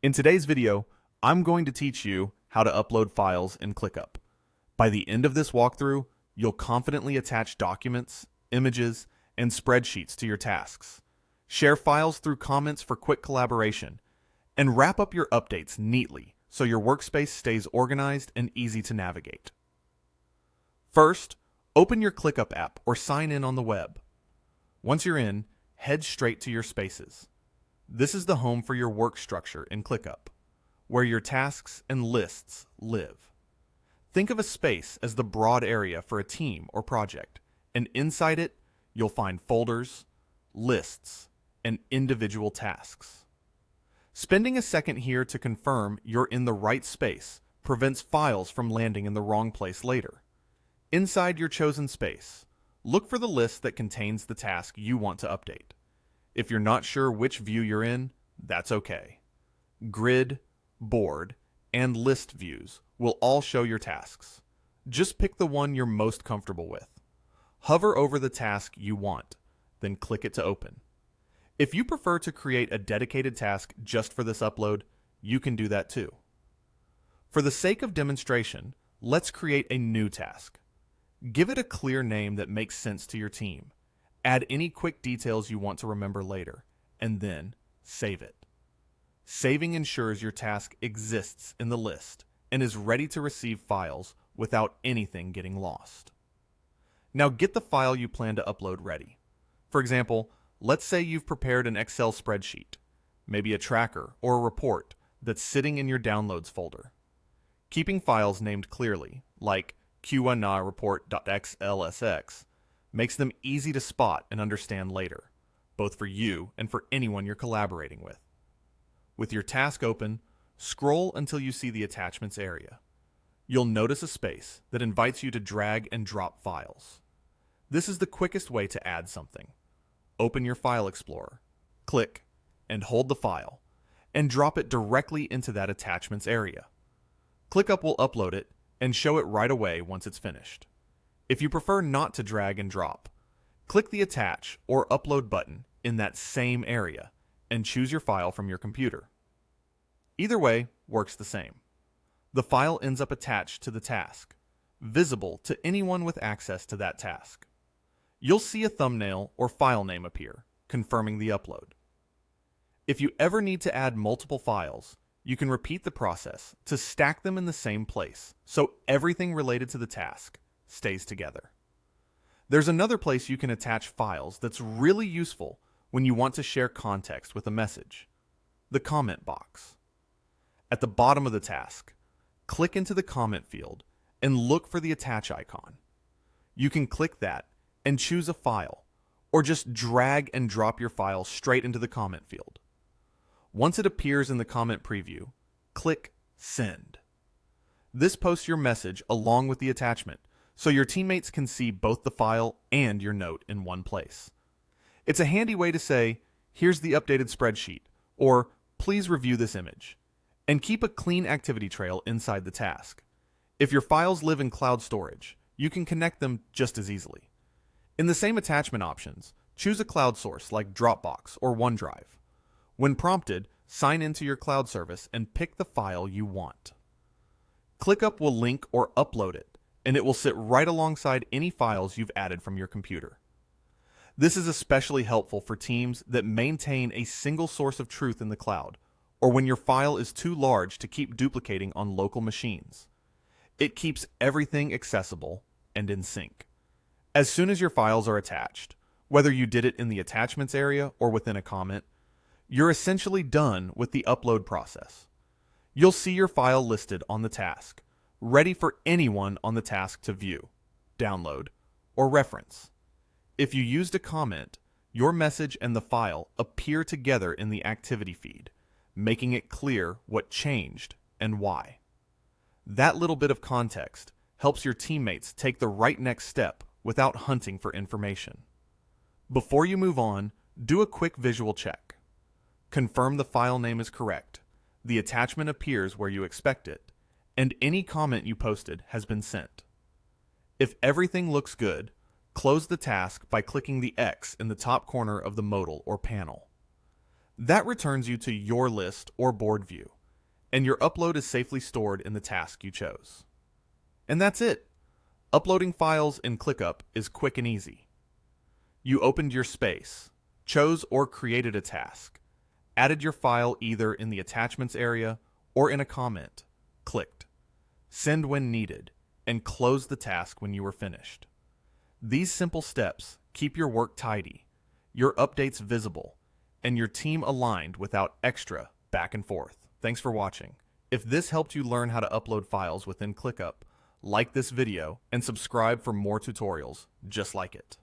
In today's video, I'm going to teach you how to upload files in Clickup. By the end of this walkthrough, you'll confidently attach documents, images, and spreadsheets to your tasks, share files through comments for quick collaboration, and wrap up your updates neatly so your workspace stays organized and easy to navigate. First, open your Clickup app or sign in on the web. Once you're in, head straight to your spaces. This is the home for your work structure in Clickup, where your tasks and lists live. Think of a space as the broad area for a team or project, and inside it, you'll find folders, lists, and individual tasks. Spending a second here to confirm you're in the right space prevents files from landing in the wrong place later. Inside your chosen space, look for the list that contains the task you want to update. If you're not sure which view you're in, that's okay. Grid, board, and list views will all show your tasks. Just pick the one you're most comfortable with. Hover over the task you want, then click it to open. If you prefer to create a dedicated task just for this upload, you can do that too. For the sake of demonstration, let's create a new task. Give it a clear name that makes sense to your team. Add any quick details you want to remember later, and then save it. Saving ensures your task exists in the list and is ready to receive files without anything getting lost. Now get the file you plan to upload ready. For example, let's say you've prepared an Excel spreadsheet, maybe a tracker or a report that's sitting in your downloads folder. Keeping files named clearly, like Q1 report.xlsx, makes them easy to spot and understand later, both for you and for anyone you're collaborating with. With your task open, scroll until you see the attachments area. You'll notice a space that invites you to drag and drop files. This is the quickest way to add something. Open your File Explorer, click, and hold the file, and drop it directly into that attachments area. Clickup will upload it and show it right away once it's finished. If you prefer not to drag and drop, click the Attach or Upload button in that same area and choose your file from your computer. Either way works the same. The file ends up attached to the task, visible to anyone with access to that task. You'll see a thumbnail or file name appear, confirming the upload. If you ever need to add multiple files, you can repeat the process to stack them in the same place, so everything related to the task stays together. There's another place you can attach files that's really useful when you want to share context with a message: the comment box. At the bottom of the task, click into the comment field and look for the attach icon. You can click that and choose a file, or just drag and drop your file straight into the comment field. Once it appears in the comment preview, click Send. This posts your message along with the attachment, so your teammates can see both the file and your note in one place. It's a handy way to say, "Here's the updated spreadsheet," or "Please review this image," and keep a clean activity trail inside the task. If your files live in cloud storage, you can connect them just as easily. In the same attachment options, choose a cloud source like Dropbox or OneDrive. When prompted, sign into your cloud service and pick the file you want. Clickup will link or upload it, and it will sit right alongside any files you've added from your computer. This is especially helpful for teams that maintain a single source of truth in the cloud, or when your file is too large to keep duplicating on local machines. It keeps everything accessible and in sync. As soon as your files are attached, whether you did it in the attachments area or within a comment, you're essentially done with the upload process. You'll see your file listed on the task, ready for anyone on the task to view, download, or reference. If you used a comment, your message and the file appear together in the activity feed, making it clear what changed and why. That little bit of context helps your teammates take the right next step without hunting for information. Before you move on, do a quick visual check. Confirm the file name is correct, the attachment appears where you expect it, and any comment you posted has been sent. If everything looks good, close the task by clicking the X in the top corner of the modal or panel. That returns you to your list or board view, and your upload is safely stored in the task you chose. And that's it. Uploading files in Clickup is quick and easy. You opened your space, chose or created a task, added your file either in the attachments area or in a comment, clicked, send when needed, and close the task when you were finished. These simple steps keep your work tidy, your updates visible, and your team aligned without extra back and forth. Thanks for watching. If this helped you learn how to upload files within Clickup, like this video and subscribe for more tutorials just like it.